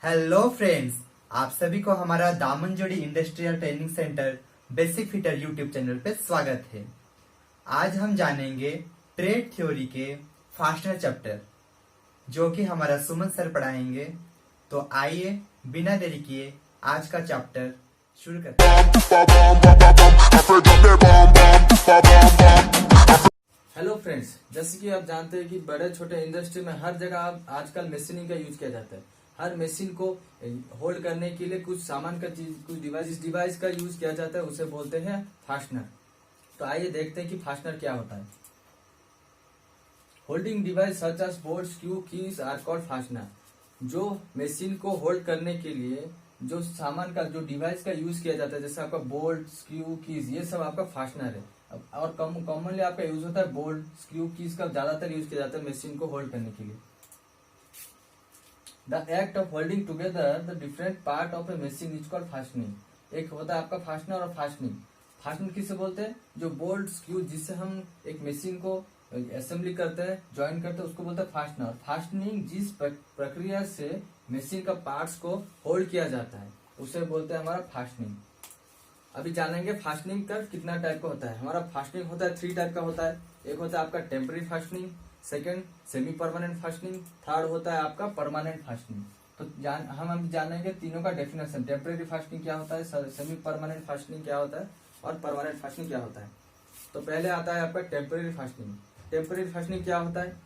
Hello friends, आप सभी को हमारा Damanjodi industrial training centre basic fitter YouTube channel पे स्वागत है। आज हम जानेंगे ट्रेड थ्योरी के फास्टनर चैप्टर, जो कि हमारा सुमन सर पढ़ाएंगे। तो आइए बिना देरी किए आज का चैप्टर शुरू करते हैं। हेलो फ्रेंड्स, जैसे कि आप जानते हैं कि बड़े छोटे इंडस्ट्री में हर जगह आजकल मशीनिंग का यूज किया जाता है। हर मशीन को होल्ड करने के लिए कुछ सामान का चीज, कुछ डिवाइस का यूज किया जाता है, उसे बोलते हैं फास्टनर। तो आइए देखते हैं कि फास्टनर क्या होता है। Holding device such as bolt, screw, keys are called fastener. जो मशीन को होल्ड करने के लिए जो सामान का, जो डिवाइस का यूज किया जाता है, जैसे आपका बोल्ट, स्क्रू, कीज, ये सब आपका फास्टनर है। और कॉमनली आपका यूज होता है बोल्ट, स्क्रू, कीज का ज्यादातर यूज किया जाता है मशीन को होल्ड करने के लिए। The act of holding together the different part of a machine is called fastening. एक होता है आपका फास्टनर और फास्टनिंग। फास्टनिंग किसे बोलते हैं? जो बोल्ट, स्क्रू, जिससे हम एक मशीन को असेंबली करते हैं, ज्वाइन करते हैं, उसको बोलते हैं फास्टनर। फास्टनिंग जिस प्रक्रिया से मशीन का पार्ट्स को होल्ड किया जाता है, उसे बोलते हैं हमारा फास्टनिंग। अभी जानेंगे फास्टनिंग का कितना टाइप का होता है। हमारा फास्टनिंग होता है 3 टाइप का होता है। एक होता है आपका temporary fastening, second semi permanent fastening, third होता है आपका परमानेंट फास्टनिंग। तो हम अभी जानेंगे तीनों का डेफिनेशन। टेम्पररी फास्टनिंग क्या होता है, सेमी परमानेंट फास्टनिंग क्या होता है, और परमानेंट फास्टनिंग क्या होता है। तो पहले आता है आपका टेम्पररी फास्टनिंग। टेम्पररी फास्टनिंग क्या होता है?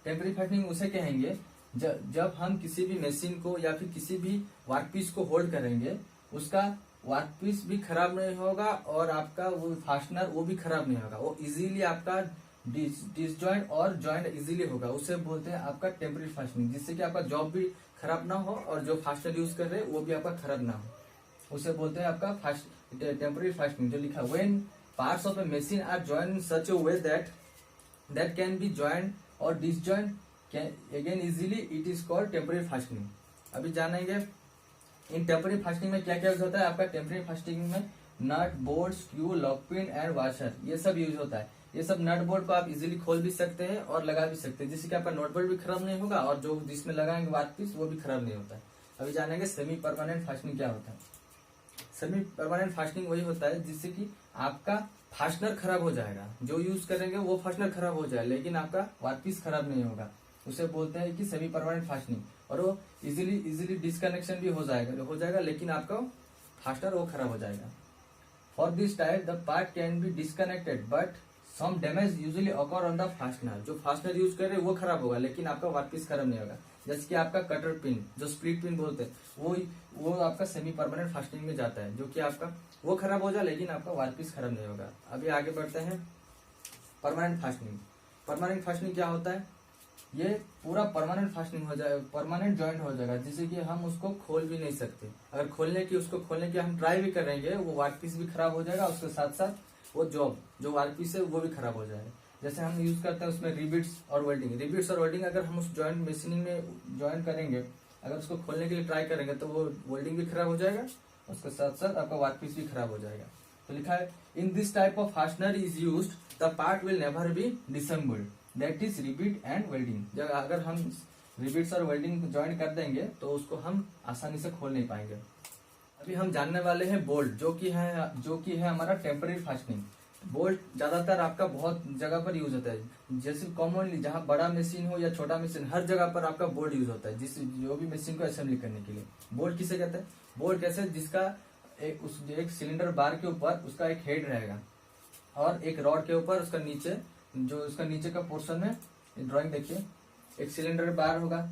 टेम्पररी फास्टनिंग उसे कहेंगे जब हम किसी भी मशीन को या फिर किसी भी वर्कपीस को होल्ड करेंगे, उसका वर्कपीस भी खराब नहीं होगा और आपका वो फास्टनर वो भी खराब नहीं होगा। वो इजीली आपका डिसजॉइंट और जॉइंट इजीली होगा। उसे बोलते हैं आपका टेम्पररी फास्टनिंग, जिससे कि आपका जॉब भी खराब ना हो और जो फास्टनर यूज कर रहे हैं वो भी आपका खराब ना हो। उसे बोलते हैं आपका टेम्पररी फास्टनिंग। जो लिखा, when parts of a machine are joint in such a way that can be joint or disjoint again easily, it is called temporary fastening. अभी जानेंगे इन टेम्पररी फास्टनिंग में क्या क्या यूज होता है। आपका टेम्पररी फास्टनिंग में nut, bolt, screw, lock pin and washer, ये सब यूज होता है। ये सब नट बोल्ट को आप इजीली खोल भी सकते हैं और लगा भी सकते हैं, जिससे कि आपका नट बोल्ट भी खराब नहीं होगा और जो जिसमें लगाएंगे वर्कपीस वो भी खराब नहीं होता है। अभी जानेंगे सेमी परमानेंट फास्टनिंग क्या होता है। सेमी परमानेंट फास्टनिंग वही होता है जिससे कि आपका फास्टनर खराब हो जाएगा, जो यूज करेंगे वो फास्टनर खराब हो जाए, लेकिन आपका वर्कपीस खराब नहीं होगा। उसे बोलते हैं कि सेमी परमानेंट फास्टनिंग। और वो इजीली डिस्कनेक्शन भी हो जाएगा, लेकिन आपका फास्टनर वो खराब हो जाएगा। For this type the part can be disconnected but some damage usually occur on the fastener. जो फास्टनर यूज कर रहे हैं वो खराब होगा, लेकिन आपका वर्कपीस खराब नहीं होगा। जैसे कि आपका कटर पिन, जो स्प्लिट पिन बोलते हैं, वो आपका सेमी परमानेंट फास्टनिंग में जाता है, जो कि आपका वो खराब हो जाए, लेकिन आपका वर्कपीस खराब नहीं होगा। अभी आगे बढ़ते हैं परमानेंट फास्टनिंग। परमानेंट फास्टनिंग क्या होता है? ये पूरा परमानेंट फास्टनिंग हो जाएगा, परमानेंट जॉइंट हो जाएगा, जिससे कि हम उसको खोल भी नहीं सकते। अगर उसको खोलने की हम ट्राई भी करेंगे, वो वर्कपीस भी खराब हो जाएगा, उसके साथ साथ वो जो वर्कपीस है वो भी खराब हो जाएगा। जैसे हम यूज करते हैं उसमें रिबिट्स और वेल्डिंग। अगर हम उस जॉइंट मशीनिंग में ज्वाइन करेंगे, अगर उसको खोलने के लिए ट्राई करेंगे तो वो वेल्डिंग भी खराब हो जाएगा, उसके साथ साथ आपका वर्कपीस भी खराब हो जाएगा। तो लिखा है, in this type of fastener is used the part will never be disassembled, that is rivet and welding. जब अगर हम रिबिट्स और वेल्डिंग ज्वाइन कर देंगे तो उसको हम आसानी से खोल नहीं पाएंगे। अभी हम जानने वाले हैं बोल्ट, जो कि है हमारा टेम्पररी फास्टनिंग। बोल्ट ज्यादातर आपका बहुत जगह पर यूज होता है। जैसे कॉमनली जहाँ बड़ा मशीन हो या छोटा मशीन, हर जगह पर आपका बोल्ट यूज होता है, जो भी मशीन को असेंबली करने के लिए। बोल्ट किसे कहते हैं? बोल्ट कैसे? जिसका एक सिलेंडर बार के ऊपर उसका एक हेड रहेगा और एक रॉड के ऊपर उसका नीचे का पोर्शन में ड्राइंग देखिए, एक सिलेंडर बार होगा,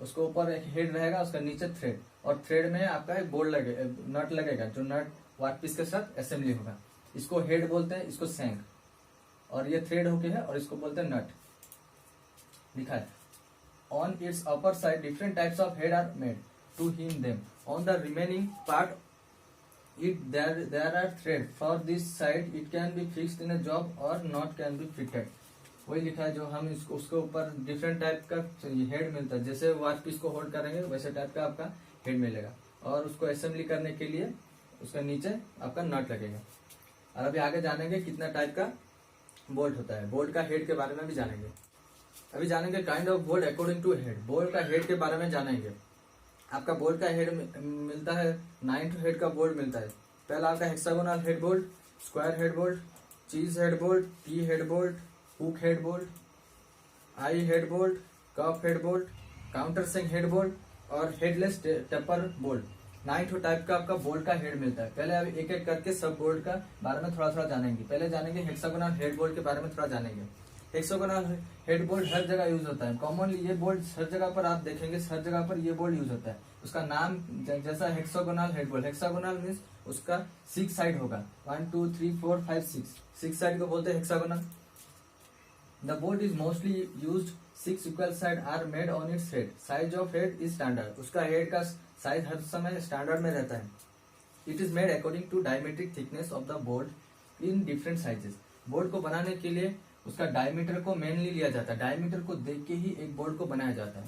उसके ऊपर एक हेड रहेगा, उसका नीचे थ्रेड, और थ्रेड में आपका एक नट लगेगा, जो नट वर्कपीस के साथ असेंबली होगा। इसको हेड बोलते हैं, इसको सैंक, और ये थ्रेड होके है, और इसको बोलते हैं नट। लिखा है, on its upper side different types of head are made to him them on the remaining part there are thread for this side it can be fixed in a job or not can be fitted। वही लिखा है, जो हम उसके ऊपर different type का head मिलता है। जैसे वर्कपीस को होल्ड करेंगे वैसे टाइप का आपका हेड मिलेगा, और उसको असेंबली करने के लिए उसका नीचे आपका नट लगेगा। और अभी आगे जानेंगे कितना टाइप का बोल्ट होता है। बोल्ट का हेड के बारे में भी जानेंगे। अभी जानेंगे kind of bolt according to head. Bolt का हेड के बारे में जानेंगे। आपका बोल्ट का हेड मिलता है 9 हेड का बोल्ट मिलता है। पहला आपका hexagonal head bolt, square head bolt, cheese head bolt, T head bolt, hook head bolt, eye head bolt, cup head bolt, countersink head bolt और हेडलेस टेपर बोल्ट। 9 टाइप का आपका bolt का head मिलता है। पहले अब एक एक करके सब बोल्ट का बारे में थोड़ा थोड़ा जानेंगे। पहले जानेंगे हेक्सागोनल हेड बोल्ट के बारे में थोड़ा जानेंगे। हेक्सागोनल हेड बोल्ट हर जगह यूज होता है। कॉमनली ये बोल्ट हर जगह पर आप देखेंगे, हर जगह पर ये बोल्ट यूज होता है। उसका नाम जैसा hexagonal head bolt, hexagonal means उसका 6 साइड होगा, 1 2 3 4 5 6 साइड को बोलते हैं hexagonal. The bolt is mostly used, 6 equal sides are made on its head. Size of head is standard. उसका हेड का साइज हर समय स्टैंडर्ड में रहता है। It is made according to diametric thickness of the bolt in different sizes. Bolt को बनाने के लिए उसका डायमीटर को मेनली लिया जाता है। डायमीटर को देख के ही एक बोल्ट को बनाया जाता है।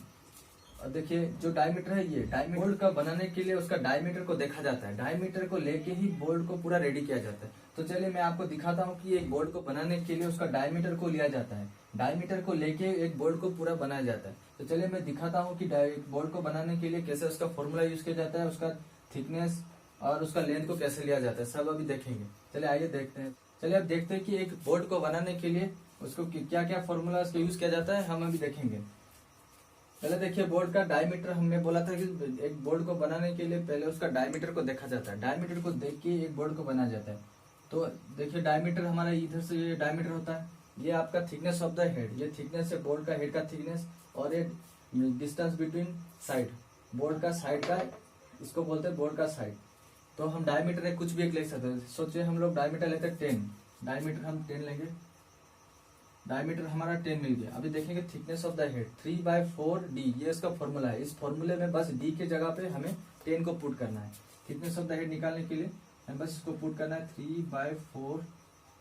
और देखिए जो डायमीटर है, ये डायमीटर बोल्ट का बनाने के लिए उसका डायमीटर को देखा जाता है। डायमीटर को लेके ही बोल्ट को पूरा रेडी किया जाता है। तो चलिए मैं आपको दिखाता हूँ कि एक बोल्ट को बनाने के लिए उसका डायमीटर को लिया जाता है। डायमीटर को लेके एक बोल्ट को पूरा बनाया जाता है। तो चलिए मैं दिखाता हूँ कि बोल्ट को बनाने के लिए कैसे उसका फॉर्मूला यूज किया जाता है, उसका थिकनेस और उसका लेंथ को कैसे लिया जाता है, सब अभी देखेंगे। चलिए आइए देखते हैं। चलिए अब देखते हैं कि एक बोल्ट को बनाने के लिए उसको क्या क्या फॉर्मूला उसका यूज किया जाता है, हम अभी देखेंगे। पहले देखिए बोल्ट का डायमीटर, हमने बोला था कि एक बोल्ट को बनाने के लिए पहले उसका डायमीटर को देखा जाता है। डायमीटर को देख के एक बोल्ट को बनाया जाता है। तो देखिए डायमीटर हमारा इधर से ये डायमीटर होता है, ये आपका थिकनेस ऑफ द हेड, ये थिकनेस है बोल्ट का हेड का थिकनेस। और ये डिस्टेंस बिटवीन साइड, बोल्ट का साइड का, इसको बोलते हैं बोल्ट का साइड। तो हम डायमीटर है कुछ भी एक ले सकते हैं। सोचिए हम लोग डायमीटर लेते हैं 10, डायमीटर हम 10 लेंगे। डायमीटर हमारा 10 मिल गया। अभी देखेंगे thickness of the head 3/4d, ये इसका फॉर्मूला है। इस फॉर्मूले में बस d के जगह पे हमें 10 को पुट करना है। थिकनेस ऑफ द हेड निकालने के लिए हमें बस इसको पुट करना है 3/4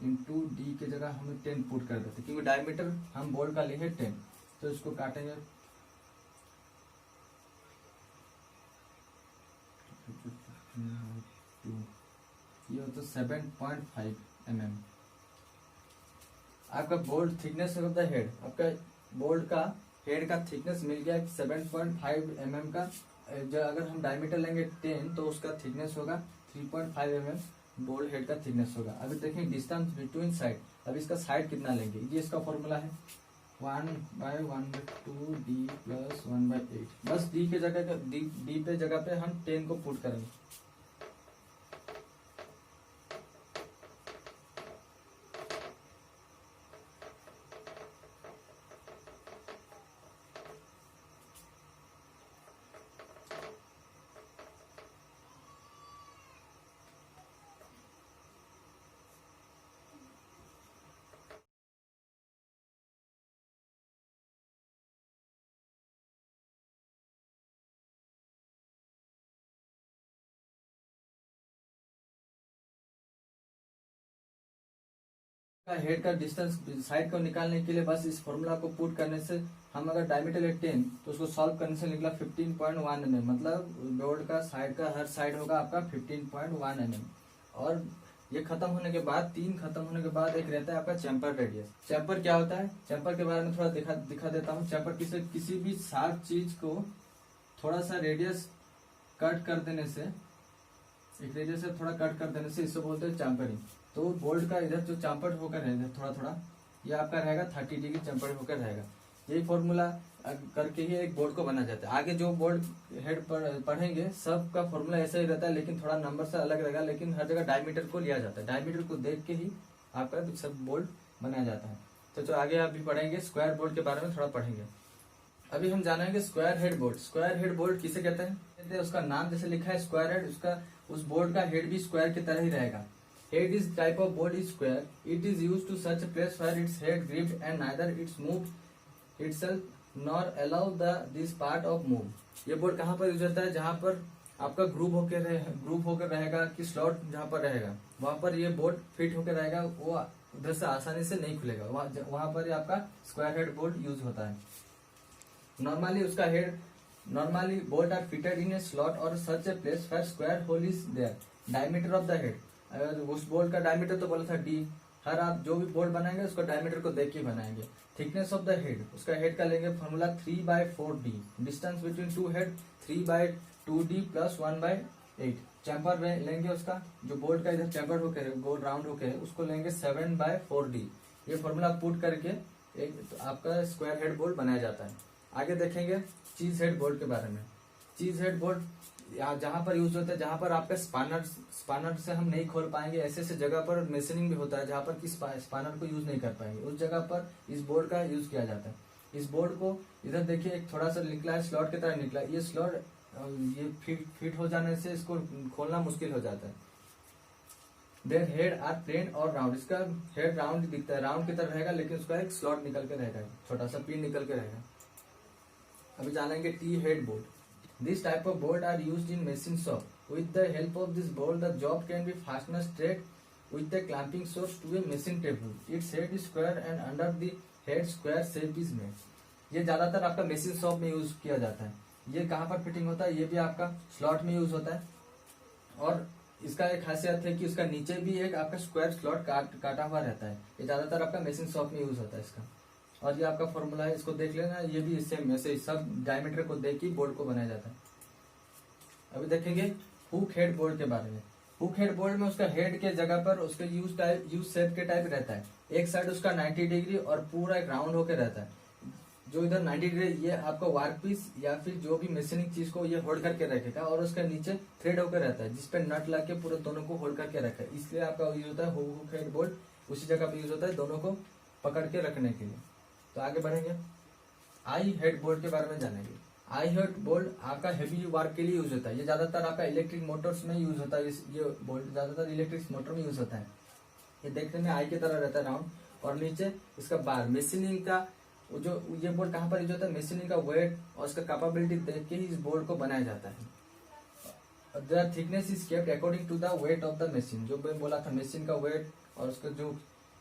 इंटू डी के जगह हमें 10 पुट कर देते, क्योंकि डायमीटर हम बोल्ट का लिए 10। तो इसको काटेंगे, ये होता 7.5 mm। आपका bolt thickness of the head, आपका बोल्ट का हेड का थिकनेस मिल गया 7.5 mm का। जो अगर हम डायमीटर लेंगे 10 तो उसका थिकनेस होगा 3.5 mm, बोल्ट हेड का थिकनेस होगा। अभी देखें डिस्टेंस बिटवीन साइड, अब इसका साइड कितना लेंगे, ये इसका फॉर्मूला है 1/1/2d प्लस 1/8। बस डी के जगह डी पे जगह पे हम 10 को पुट करेंगे। हेड का डिस्टेंस साइड को निकालने के लिए बस इस फॉर्मूला को पुट करने से, हम अगर डायमीटर है 10 तो उसको सॉल्व करने से निकला 15.1 mm, मतलब बोल्ट का साइड का हर साइड होगा आपका 15.1 mm। और ये खत्म होने के बाद, 3 खत्म होने के बाद एक रहता है आपका चैम्पर रेडियस। चैम्पर क्या होता है, चैम्पर के बारे में थोड़ा दिखा देता हूँ। चैम्पर किसी भी शार्प चीज को थोड़ा सा रेडियस कट कर देने से, एक रेडियस से थोड़ा कट कर देने से इसको बोलते हैं चैम्परिंग। तो बोल्ट का इधर जो चैम्पर होकर रहेगा थोड़ा थोड़ा, ये आपका रहेगा 30 डिग्री चैम्पर होकर रहेगा। यही फॉर्मूला करके ही एक बोल्ट को बना जाता है। आगे जो बोल्ट हेड पढ़ेंगे सब का फॉर्मूला ऐसा ही रहता है, लेकिन थोड़ा नंबर से अलग रहेगा, लेकिन हर जगह डायमीटर को लिया जाता है। डायमीटर को देख के ही आपका सब बोल्ट बनाया जाता है। तो जो आगे अभी पढ़ेंगे स्क्वायर बोल्ट के बारे में थोड़ा पढ़ेंगे। अभी हम जानेंगे square head bolt. Square head bolt किसे कहते हैं, उसका नाम जैसे लिखा है स्क्वायर हेड, उसका उस बोल्ट का हेड भी स्क्वायर की तरह ही रहेगा। Head is type of bolt is square. It is used to such a place where its head gripped and neither it's moved itself nor allow this part of move. ये bolt कहाँ पर use होता है, जहाँ पर आपका group होकर रहेगा कि स्लॉट जहाँ पर रहेगा वहां पर ये बोल्ट फिट होकर रहेगा, वो उधर से आसानी से नहीं खुलेगा। वहां पर आपका स्क्वायर हेड बोल्ट यूज होता है। Normally bolt are fitted in a slot or such a place where square hole is there. Diameter of the head, उस बोल्ट का डायमीटर तो बोला था d, हर आप जो भी बोल्ट बनाएंगे उसको डायमीटर को देख के बनाएंगे। थिकनेस ऑफ द हेड, उसका हेड का लेंगे formula 3/4d। Distance between two head 3/2d plus 1/8। Chamber लेंगे उसका, जो बोल्ट का इधर चैम्बर होके है गोल राउंड होके है, उसको लेंगे 7/4d। ये फॉर्मूला पुट करके एक तो आपका स्क्वायर हेड बोल्ट बनाया जाता है। आगे देखेंगे चीज हेड बोल्ट के बारे में। चीज हेड बोल्ट जहां पर यूज होता है, जहां पर आपका स्पानर से हम नहीं खोल पाएंगे, ऐसे ऐसे जगह पर मेशनिंग भी होता है जहां पर कि स्पानर को यूज नहीं कर पाएंगे, उस जगह पर इस बोर्ड का यूज किया जाता है। इस बोर्ड को इधर देखिए एक थोड़ा सा निकला है, स्लॉट की तरह निकला है। ये स्लॉट ये फिट हो जाने से इसको खोलना मुश्किल हो जाता है। देयर हेड आर प्लेन और राउंड, इसका हेड राउंड दिखता है, राउंड की तरह रहेगा, लेकिन उसका एक स्लॉट निकल के रहेगा, छोटा सा पिन निकल के रहेगा। अभी जानेंगे T head bolt. This type of bolt are used in machine shop. With the help of this bolt, the job can be fastened straight with the clamping source to a machine table. Its head is square and under the head square shape is made. ये ज्यादातर आपका machine shop में use किया जाता है। ये कहाँ पर फिटिंग होता है, ये भी आपका स्लॉट में यूज होता है। और इसका एक खासियत है कि इसका नीचे भी एक आपका स्क्वायर स्लॉट काटा हुआ रहता है। ये ज्यादातर आपका मशीन शॉप में यूज होता है इसका। और ये आपका फॉर्मूला है, इसको देख लेना, ये भी सेम ऐसे ही सब डायमीटर को देख के बोल्ट को बनाया जाता है। अभी देखेंगे हुक हेड बोल्ट के बारे में। हुक हेड बोल्ट में उसका हेड के जगह पर उसका यूज शेप के टाइप रहता है। एक साइड उसका 90 डिग्री और पूरा एक राउंड होकर रहता है। जो इधर 90 डिग्री ये आपका वर्क पीस या फिर जो भी मशीनिंग चीज को ये होल्ड करके रखेगा, और उसका नीचे थ्रेड होकर रहता है जिसपे नट लग के पूरे दोनों को होल्ड करके रखा है। इसलिए आपका यूज होता है हुक हेड बोल्ट, उसी जगह पे यूज होता है दोनों को पकड़ के रखने के लिए। तो आगे बढ़ेंगे, आई हेड बोल्ट के बारे में जानेंगे। आई हेड बोल्ट आपका हेवी वर्क के लिए यूज होता है। ये ज्यादातर आपका इलेक्ट्रिक मोटर्स में यूज होता है। ये बोल्ट ज्यादातर इलेक्ट्रिक मोटर में यूज होता है। ये देखने में आई की तरह रहता है राउंड, और नीचे इसका बार मशीनिंग का जो ये बोल्ट कहाँ पर यूज होता है, मशीनिंग का वेट और उसका कैपेबिलिटी देख के ही इस बोल्ट को बनाया जाता है। The thickness is kept according to the weight of the machine. जो मैं बोला था मशीन का वेट और उसका जो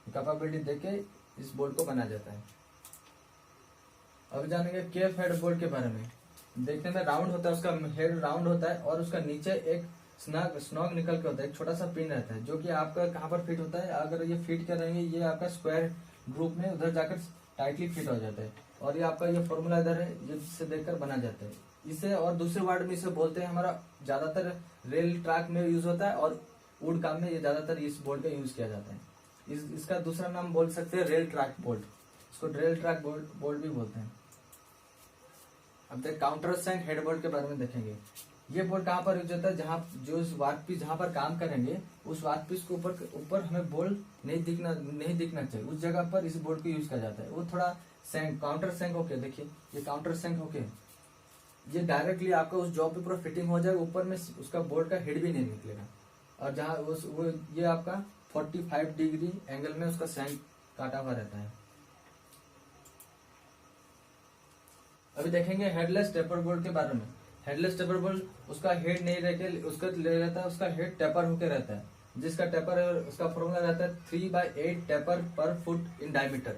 कैपेबिलिटी देख के इस बोल्ट को बनाया जाता है। अब जानेंगे केफ हेड बोल्ट के बारे में। देखने में राउंड होता है, उसका हेड राउंड होता है और उसका नीचे एक स्नॉग निकल के होता है, एक छोटा सा पिन रहता है जो कि आपका कहाँ पर फिट होता है, अगर ये फिट करेंगे ये आपका स्क्वायर ग्रुप में उधर जाकर टाइटली फिट हो जाता है। और ये आपका ये फॉर्मूला इधर है, ये जिससे देखकर बना जाता है इसे। और दूसरे वर्ड में इसे बोलते हैं, हमारा ज्यादातर रेल ट्रैक में यूज होता है और वुड काम में ये ज्यादातर इस बोल्ट का यूज किया जाता है। इसका दूसरा नाम बोल सकते हैं रेल ट्रैक बोल्ट, इसको रेल ट्रैक बोल्ट भी बोलते हैं। अब तक काउंटर सैंक हेड बोल्ट के बारे में देखेंगे। ये बोल्ट कहाँ पर यूज होता है, जहाँ जो वर्क पीस जहाँ पर काम करेंगे उस वर्क पीस के ऊपर हमें बोल्ट नहीं दिखना चाहिए, उस जगह पर इस बोल्ट को यूज किया जाता है। वो थोड़ा सैंक काउंटर सैंक होके, देखिए ये काउंटर सैंक होके ये डायरेक्टली आपका उस जॉब पे पूरा फिटिंग हो जाएगा, ऊपर में उसका बोल्ट का हेड भी नहीं निकलेगा। और जहाँ ये आपका 45 डिग्री एंगल में उसका सैंक काटा हुआ रहता है। अभी देखेंगे हेडलेस टेपर बोल्ट के बारे में। हेडलेस टेपर बोल्ट उसका हेड नहीं रहकर उसका ले रहता है, उसका हेड टेपर होके रहता है, जिसका टेपर है उसका फॉर्मूला रहता है 3/8 टेपर पर फुट इन डायमीटर।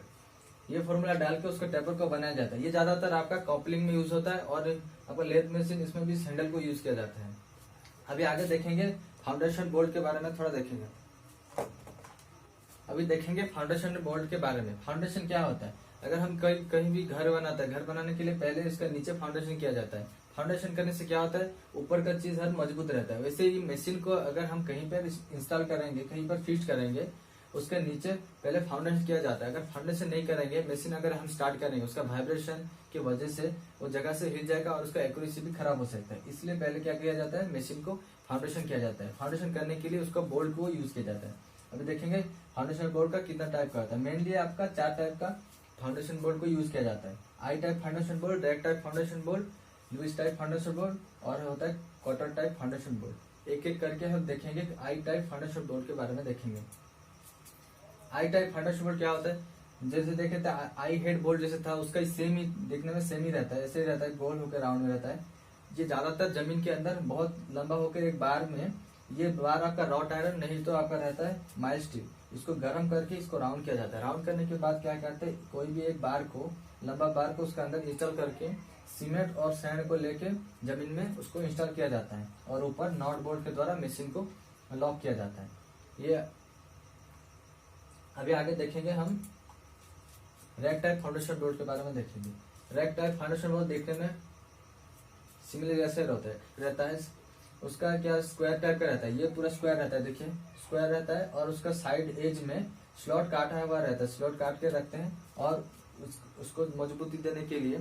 ये फॉर्मूला डाल के उसका टेपर को बनाया जाता है। ये ज्यादातर आपका कॉपलिंग में यूज होता है और आपका लेथ मशीन इसमें भी सैंडल को यूज किया जाता है। अभी आगे देखेंगे फाउंडेशन बोल्ट के बारे में थोड़ा देखेंगे। अभी देखेंगे फाउंडेशन बोल्ट के बारे में। फाउंडेशन क्या होता है, अगर हम कहीं भी घर बनाते हैं, घर बनाने के लिए पहले इसका नीचे फाउंडेशन किया जाता है। फाउंडेशन करने से क्या होता है, ऊपर का चीज हर मजबूत रहता है। वैसे ही मशीन को अगर हम कहीं पर इंस्टॉल करेंगे, कहीं पर फिट करेंगे, उसके नीचे पहले फाउंडेशन किया जाता है। अगर फाउंडेशन नहीं करेंगे, मशीन अगर हम स्टार्ट करेंगे, उसका वाइब्रेशन की वजह से वो जगह से हिल जाएगा और उसका एक्यूरेसी भी खराब हो सकता है। इसलिए पहले क्या किया जाता है, मशीन को फाउंडेशन किया जाता है। फाउंडेशन करने के लिए उसका बोल्ट को यूज किया जाता है। अभी देखेंगे फाउंडेशन बोल्ट का कितना टाइप का होता है। मेनली आपका 4 टाइप का फाउंडेशन बोल्ट को यूज किया जाता है। I type foundation bolt, direct type foundation bolt, Lewis type foundation bolt और होता है क्वार्टर टाइप फाउंडेशन बोल्ट। एक एक करके हम देखेंगे। आई टाइप फाउंडेशन बोल्ट के बारे में देखेंगे। आई टाइप फाउंडेशन बोल्ट क्या होता है, जैसे देखे थे आई हेड बोल्ट जैसे था, उसका सेम ही दिखने में सेम ही रहता है, ऐसे ही रहता है, गोल होकर राउंड में रहता है। ये ज्यादातर जमीन के अंदर बहुत लंबा होकर एक बार में, ये बार आपका रॉट आयरन नहीं तो आपका रहता है माइल्ड स्टील, इसको गर्म करके इसको राउंड किया जाता है। राउंड करने के बाद क्या करते हैं, कोई भी एक बार को, लंबा बार को उसके अंदर इंस्टॉल करके सीमेंट और सैंड को लेके जमीन में उसको इंस्टॉल किया जाता है और ऊपर नॉट बोल्ट के द्वारा मशीन को लॉक किया जाता है। ये अभी आगे देखेंगे हम रैक टाइप फाउंडेशन बोर्ड के बारे में देखेंगे। रैक टाइप फाउंडेशन बोर्ड देखने में सिमिलर ऐसे रहता है। उसका क्या स्क्वायर टाइप का रहता है, ये पूरा स्क्वायर रहता है, देखिए स्क्वायर रहता है और उसका साइड एज में स्लॉट काटा हुआ रहता है, स्लॉट काट के रखते हैं और उसको मजबूती देने के लिए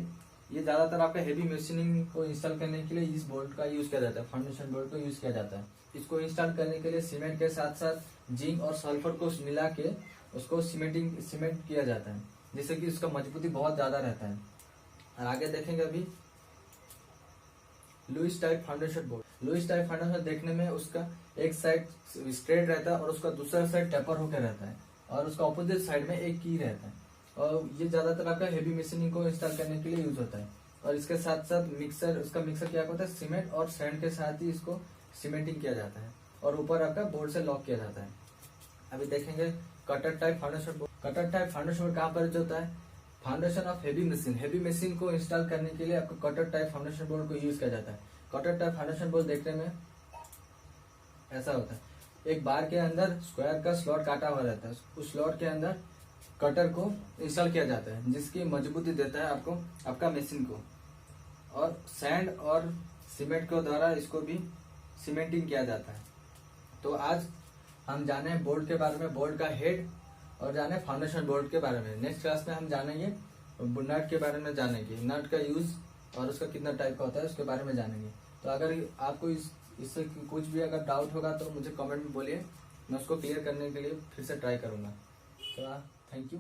ये ज्यादातर आपका हेवी मशीनिंग को इंस्टॉल करने के लिए इस बोल्ट का यूज किया जाता है, फाउंडेशन बोल्ट को यूज किया जाता है। इसको इंस्टॉल करने के लिए सीमेंट के साथ साथ जिंक और सल्फर को मिला के उसको सीमेंट किया जाता है, जिससे कि उसका मजबूती बहुत ज्यादा रहता है। और आगे देखेंगे अभी Lewis type foundation board. Lewis type foundation देखने में उसका एक साइड स्ट्रेट रहता है और उसका दूसरा साइड टेपर होकर रहता है और उसका ऑपोजिट साइड में एक की रहता है और ये ज्यादातर आपका हेवी मशीनिंग को इंस्टॉल करने के लिए यूज होता है। और इसके साथ साथ मिक्सर, उसका मिक्सर क्या होता है, सीमेंट और सैंड के साथ ही इसको सीमेंटिंग किया जाता है और ऊपर आपका बोर्ड से लॉक किया जाता है। अभी देखेंगे cutter type foundation board. Cutter type foundation board कहाँ पर यूज होता है, foundation of heavy machine. Heavy machine को इंस्टॉल करने के लिए आपको कटर टाइप फाउंडेशन बोर्ड को यूज किया जाता है। कटर टाइप फाउंडेशन बोर्ड देखने में ऐसा होता है, एक बार के अंदर स्क्वायर का स्लॉट काटा हुआ रहता है, उस स्लॉट के अंदर कटर को इंस्टॉल किया जाता है, जिसकी मजबूती देता है आपको आपका मशीन को। और सैंड और सीमेंट के द्वारा इसको भी सीमेंटिंग किया जाता है। तो आज हम जाने बोर्ड के बारे में, बोर्ड का हेड, और जाने फाउंडेशन बोर्ड के बारे में। नेक्स्ट क्लास में हम जानेंगे नट के बारे में, जानेंगे नट का यूज और उसका कितना टाइप का होता है उसके बारे में जानेंगे। तो अगर आपको इससे कुछ भी अगर डाउट होगा तो मुझे कमेंट में बोलिए, मैं उसको क्लियर करने के लिए फिर से ट्राई करूंगा। तो थैंक यू।